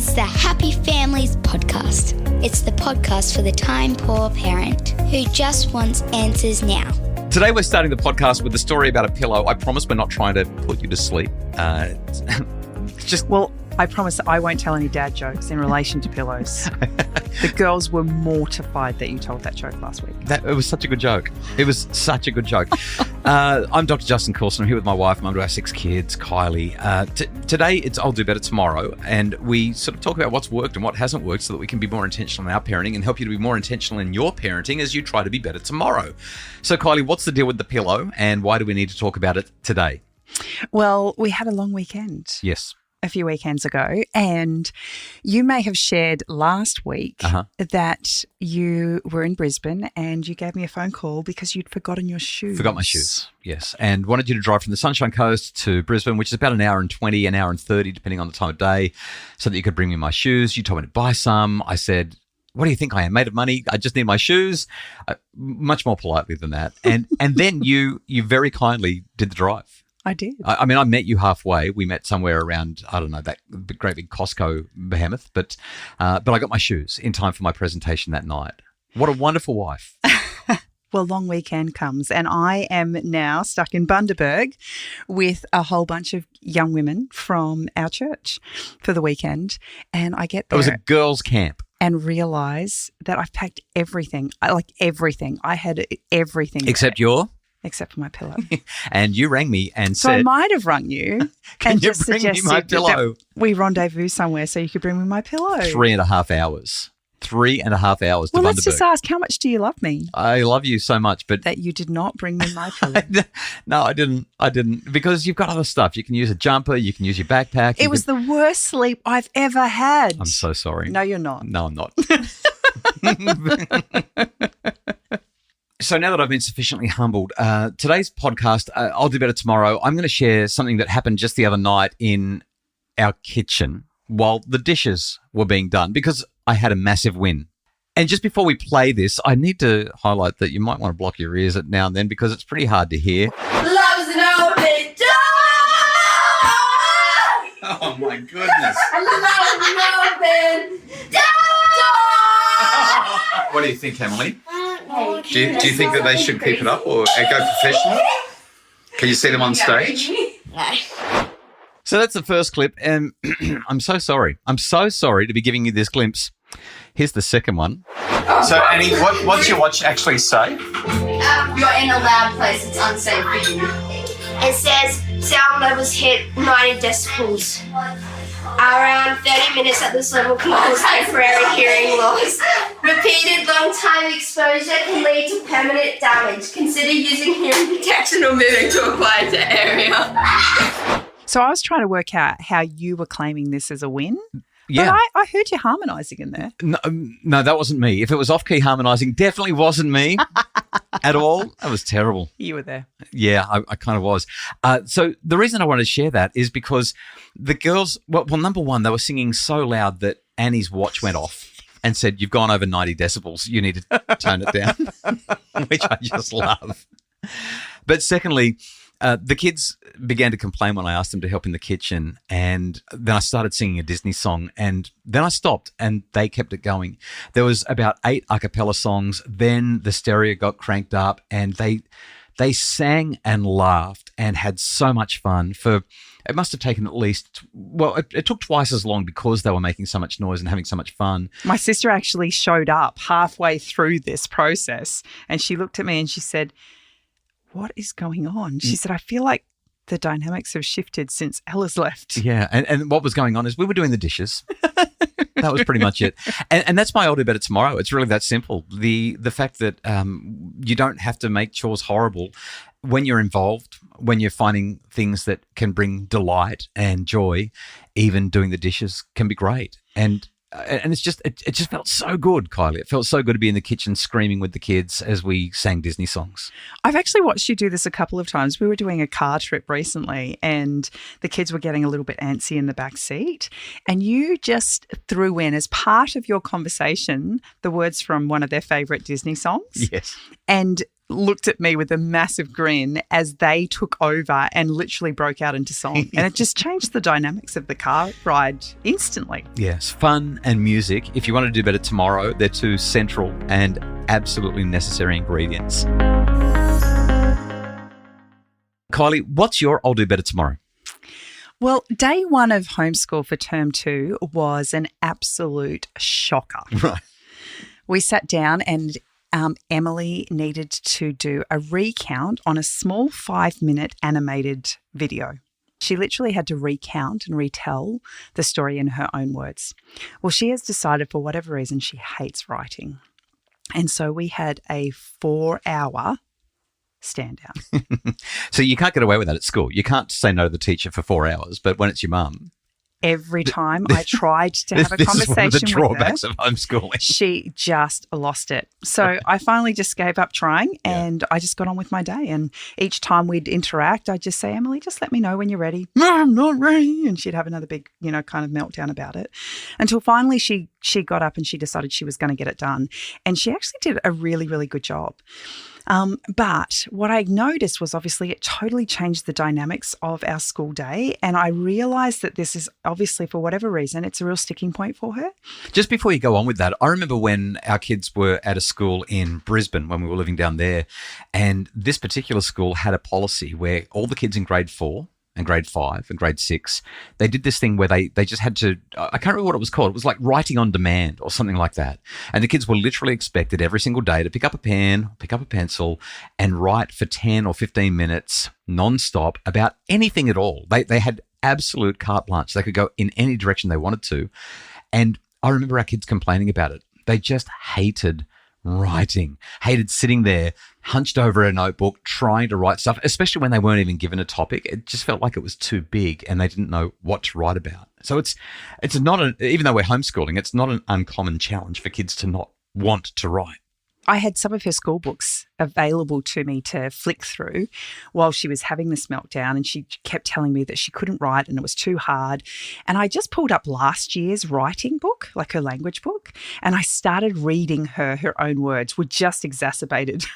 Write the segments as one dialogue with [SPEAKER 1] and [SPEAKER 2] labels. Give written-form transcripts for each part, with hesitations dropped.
[SPEAKER 1] It's the Happy Families Podcast. It's the podcast for the time-poor parent who just wants answers now.
[SPEAKER 2] Today we're starting the podcast with a story about a pillow. I promise we're not trying to put you to sleep.
[SPEAKER 3] Well, I promise that I won't tell any dad jokes in relation to pillows. The girls were mortified that you told that joke last week.
[SPEAKER 2] It was such a good joke. I'm Dr. Justin Coulson. I'm here with my wife, mum to our 6 kids, Kylie. Today it's I'll Do Better Tomorrow, and we sort of talk about what's worked and what hasn't worked so that we can be more intentional in our parenting and help you to be more intentional in your parenting as you try to be better tomorrow. So, Kylie, what's the deal with the pillow, and why do we need to talk about it today?
[SPEAKER 3] Well, we had a long weekend.
[SPEAKER 2] Yes.
[SPEAKER 3] A few weekends ago, and you may have shared last week that you were in Brisbane and you gave me a phone call because you'd forgotten your shoes.
[SPEAKER 2] Forgot my shoes, yes, and wanted you to drive from the Sunshine Coast to Brisbane, which is about an hour and 20, an hour and 30, depending on the time of day, so that you could bring me my shoes. You told me to buy some. I said, what do you think I am, made of money? I just need my shoes. Much more politely than that. And then you very kindly did the drive.
[SPEAKER 3] I did.
[SPEAKER 2] I mean, I met you halfway. We met somewhere around, I don't know, that great big Costco behemoth. But I got my shoes in time for my presentation that night. What a wonderful wife.
[SPEAKER 3] Well, long weekend comes and I am now stuck in Bundaberg with a whole bunch of young women from our church for the weekend. And I get there.
[SPEAKER 2] It was a girls' camp.
[SPEAKER 3] And realise that I've packed everything. Everything. I had everything.
[SPEAKER 2] Except your?
[SPEAKER 3] Except for my pillow.
[SPEAKER 2] And you rang me and
[SPEAKER 3] so
[SPEAKER 2] said...
[SPEAKER 3] I might have rung you
[SPEAKER 2] Can you bring me my pillow?
[SPEAKER 3] We rendezvous somewhere so you could bring me my pillow.
[SPEAKER 2] 3.5 hours. 3.5 hours to Bundaberg.
[SPEAKER 3] Let's just ask, how much do you love me?
[SPEAKER 2] I love you so much, but...
[SPEAKER 3] That you did not bring me my pillow.
[SPEAKER 2] No, I didn't. Because you've got other stuff. You can use a jumper. You can use your backpack.
[SPEAKER 3] It was the worst sleep I've ever had.
[SPEAKER 2] I'm so sorry.
[SPEAKER 3] No, you're not.
[SPEAKER 2] No, I'm not. So now that I've been sufficiently humbled, today's podcast, I'll Do Better Tomorrow, I'm going to share something that happened just the other night in our kitchen while the dishes were being done because I had a massive win. And just before we play this, I need to highlight that you might want to block your ears now and then because it's pretty hard to hear.
[SPEAKER 4] Love's an open door!
[SPEAKER 2] Oh, my goodness.
[SPEAKER 4] Love's an open door!
[SPEAKER 2] What do you think, Emily? Do you think that they should keep it up or go professional? Can you see them on stage?
[SPEAKER 4] No.
[SPEAKER 2] So that's the first clip, and I'm so sorry. I'm so sorry to be giving you this glimpse. Here's the second one. So, Annie, what's your watch actually say?
[SPEAKER 4] You're in a loud place. It's unsafe for you. It says sound levels hit 90 decibels. Around 30 minutes at this level can cause temporary hearing loss. Repeated long-time exposure can lead to permanent damage. Consider using hearing protection or moving to a quieter area.
[SPEAKER 3] So I was trying to work out how you were claiming this as a win.
[SPEAKER 2] Yeah.
[SPEAKER 3] But I heard you harmonising in there.
[SPEAKER 2] No, that wasn't me. If it was off-key harmonising, definitely wasn't me at all. That was terrible.
[SPEAKER 3] You were there.
[SPEAKER 2] Yeah, I kind of was. So the reason I wanted to share that is because the girls, well, number one, they were singing so loud that Annie's watch went off and said, you've gone over 90 decibels. You need to turn it down, which I just love. But secondly, the kids began to complain when I asked them to help in the kitchen, and then I started singing a Disney song, and then I stopped, and they kept it going. There was about 8 a cappella songs. Then the stereo got cranked up, and they sang and laughed and had so much fun for... It must have taken at least, it took twice as long because they were making so much noise and having so much fun.
[SPEAKER 3] My sister actually showed up halfway through this process, and she looked at me and she said, what is going on? She said, I feel like the dynamics have shifted since Ella's left.
[SPEAKER 2] Yeah, and what was going on is we were doing the dishes. That was pretty much it. And that's my I'll Do Better Tomorrow. It's really that simple. The fact that you don't have to make chores horrible when you're involved, when you're finding things that can bring delight and joy, even doing the dishes can be great. And it just felt so good, Kylie. It felt so good to be in the kitchen screaming with the kids as we sang Disney songs.
[SPEAKER 3] I've actually watched you do this a couple of times. We were doing a car trip recently and the kids were getting a little bit antsy in the back seat, and you just threw in, as part of your conversation, the words from one of their favourite Disney songs.
[SPEAKER 2] Yes.
[SPEAKER 3] And looked at me with a massive grin as they took over and literally broke out into song. And it just changed the dynamics of the car ride instantly.
[SPEAKER 2] Yes, fun and music. If you want to do better tomorrow, they're two central and absolutely necessary ingredients. Kylie, what's your I'll do better tomorrow?
[SPEAKER 3] Well, day one of homeschool for term 2 was an absolute shocker.
[SPEAKER 2] Right.
[SPEAKER 3] We sat down and Emily needed to do a recount on a small 5-minute animated video. She literally had to recount and retell the story in her own words. Well, she has decided for whatever reason she hates writing. And so we had a 4-hour stand down.
[SPEAKER 2] So you can't get away with that at school. You can't say no to the teacher for 4 hours, but when it's your mum.
[SPEAKER 3] Every time I tried to have a
[SPEAKER 2] this
[SPEAKER 3] conversation
[SPEAKER 2] is one of the
[SPEAKER 3] with
[SPEAKER 2] drawbacks
[SPEAKER 3] her,
[SPEAKER 2] of homeschooling.
[SPEAKER 3] she just lost it. So I finally just gave up trying and I just got on with my day. And each time we'd interact, I'd just say, Emily, just let me know when you're ready. No, I'm not ready. And she'd have another big, kind of meltdown about it until finally she got up and she decided she was going to get it done. And she actually did a really, really good job. But what I noticed was obviously it totally changed the dynamics of our school day. And I realised that this is obviously, for whatever reason, it's a real sticking point for her.
[SPEAKER 2] Just before you go on with that, I remember when our kids were at a school in Brisbane when we were living down there, and this particular school had a policy where all the kids in grade 4 and grade 5 and grade 6, they did this thing where they just had to, I can't remember what it was called. It was like writing on demand or something like that. And the kids were literally expected every single day to pick up a pen, pick up a pencil and write for 10 or 15 minutes non-stop about anything at all. They had absolute carte blanche. They could go in any direction they wanted to. And I remember our kids complaining about it. They just hated writing, hated sitting there hunched over a notebook trying to write stuff, especially when they weren't even given a topic. It just felt like it was too big and they didn't know what to write about. So it's not even though we're homeschooling, it's not an uncommon challenge for kids to not want to write.
[SPEAKER 3] I had some of her school books available to me to flick through while she was having this meltdown, and she kept telling me that she couldn't write and it was too hard. And I just pulled up last year's writing book, like her language book, and I started reading her own words, which just exacerbated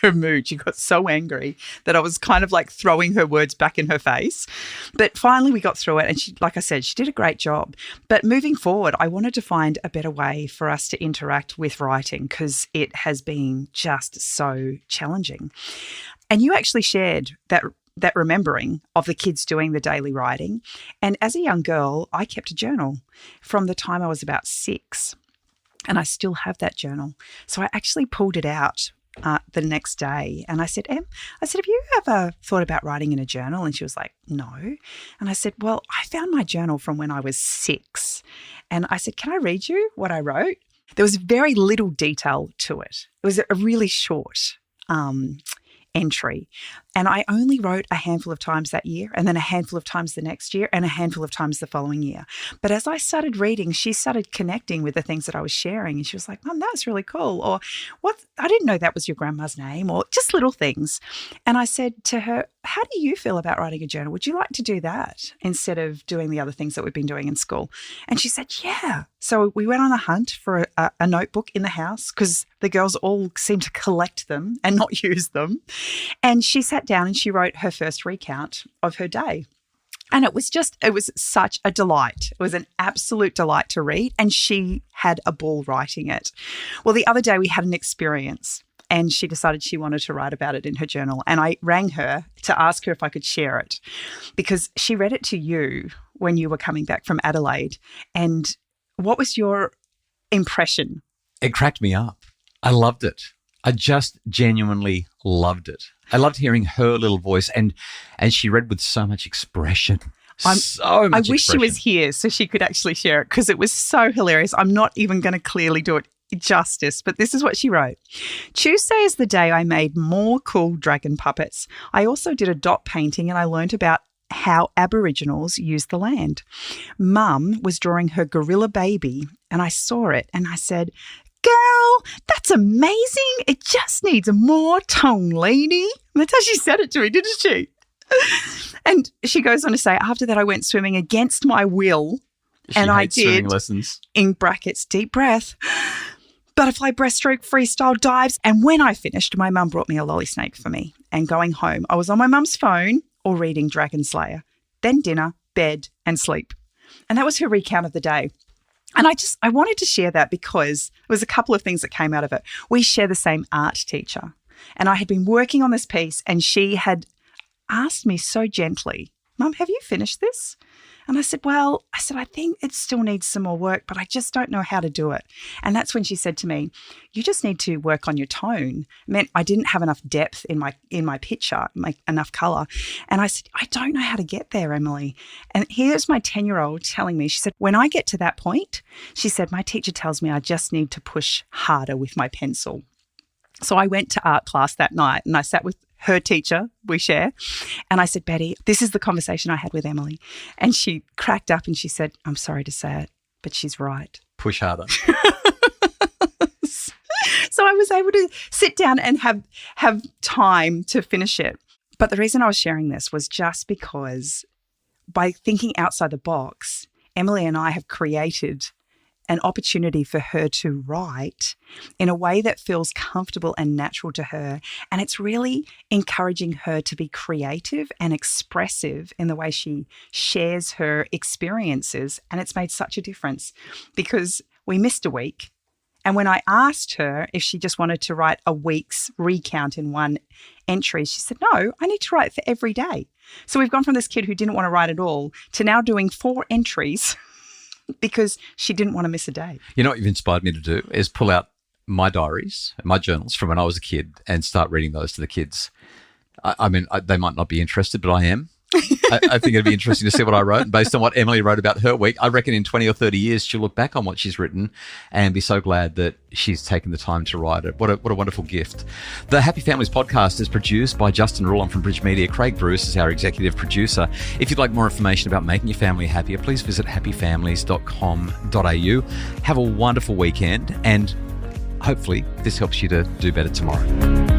[SPEAKER 3] her mood. She got so angry that I was kind of like throwing her words back in her face. But finally we got through it and she, like I said, she did a great job. But moving forward, I wanted to find a better way for us to interact with writing because it has been just so challenging. And you actually shared that remembering of the kids doing the daily writing. And as a young girl, I kept a journal from the time I was about 6. And I still have that journal. So I actually pulled it out the next day and I said, Em, have you ever thought about writing in a journal? And she was like, no. And I said, well, I found my journal from when I was 6. And I said, can I read you what I wrote? There was very little detail to it. It was a really short entry. And I only wrote a handful of times that year and then a handful of times the next year and a handful of times the following year. But as I started reading, she started connecting with the things that I was sharing. And she was like, Mum, that was really cool. Or what? I didn't know that was your grandma's name, or just little things. And I said to her, how do you feel about writing a journal? Would you like to do that instead of doing the other things that we've been doing in school? And she said, yeah. So we went on a hunt for a notebook in the house because the girls all seemed to collect them and not use them. And she sat down and she wrote her first recount of her day. And it was such a delight. It was an absolute delight to read. And she had a ball writing it. Well, the other day we had an experience and she decided she wanted to write about it in her journal. And I rang her to ask her if I could share it because she read it to you when you were coming back from Adelaide. And what was your impression?
[SPEAKER 2] It cracked me up. I loved it. I just genuinely loved it. I loved hearing her little voice and she read with so much expression. I wish she was here so she could actually share it because it was so hilarious. I'm not even going to clearly do it justice, but this is what she wrote. Tuesday is the day I made more cool dragon puppets. I also did a dot painting and I learned about how Aboriginals use the land. Mum was drawing her gorilla baby and I saw it and I said, girl, that's amazing. It just needs more tone, lady. That's how she said it to me, didn't she? And she goes on to say, after that, I went swimming against my will. She
[SPEAKER 3] and I
[SPEAKER 2] hates
[SPEAKER 3] did,
[SPEAKER 2] swimming lessons.
[SPEAKER 3] in brackets, deep breath, butterfly breaststroke, freestyle dives. And when I finished, my mum brought me a lolly snake for me. And going home, I was on my mum's phone or reading Dragon Slayer. Then dinner, bed, and sleep. And that was her recount of the day. And I wanted to share that because there was a couple of things that came out of it. We share the same art teacher. And I had been working on this piece and she had asked me so gently, Mum, have you finished this? And I said, I think it still needs some more work, but I just don't know how to do it. And that's when she said to me, you just need to work on your tone. It meant I didn't have enough depth in my picture, enough colour. And I said, I don't know how to get there, Emily. And here's my 10-year-old telling me, she said, when I get to that point, she said, my teacher tells me I just need to push harder with my pencil. So I went to art class that night and I sat with her teacher, we share. And I said, Betty, this is the conversation I had with Emily. And she cracked up and she said, I'm sorry to say it, but she's right.
[SPEAKER 2] Push harder.
[SPEAKER 3] So I was able to sit down and have time to finish it. But the reason I was sharing this was just because by thinking outside the box, Emily and I have created an opportunity for her to write in a way that feels comfortable and natural to her. And it's really encouraging her to be creative and expressive in the way she shares her experiences. And it's made such a difference because we missed a week. And when I asked her if she just wanted to write a week's recount in one entry, she said, no, I need to write for every day. So we've gone from this kid who didn't want to write at all to now doing 4 entries because she didn't want to miss a day.
[SPEAKER 2] You know what you've inspired me to do is pull out my diaries, my journals from when I was a kid and start reading those to the kids. I mean, they might not be interested, but I am. I think it'd be interesting to see what I wrote. Based on what Emily wrote about her week, I reckon in 20 or 30 years, she'll look back on what she's written and be so glad that she's taken the time to write it. What a wonderful gift. The Happy Families podcast is produced by Justin Rule. I'm from Bridge Media. Craig Bruce is our executive producer. If you'd like more information about making your family happier, please visit happyfamilies.com.au. Have a wonderful weekend and hopefully this helps you to do better tomorrow.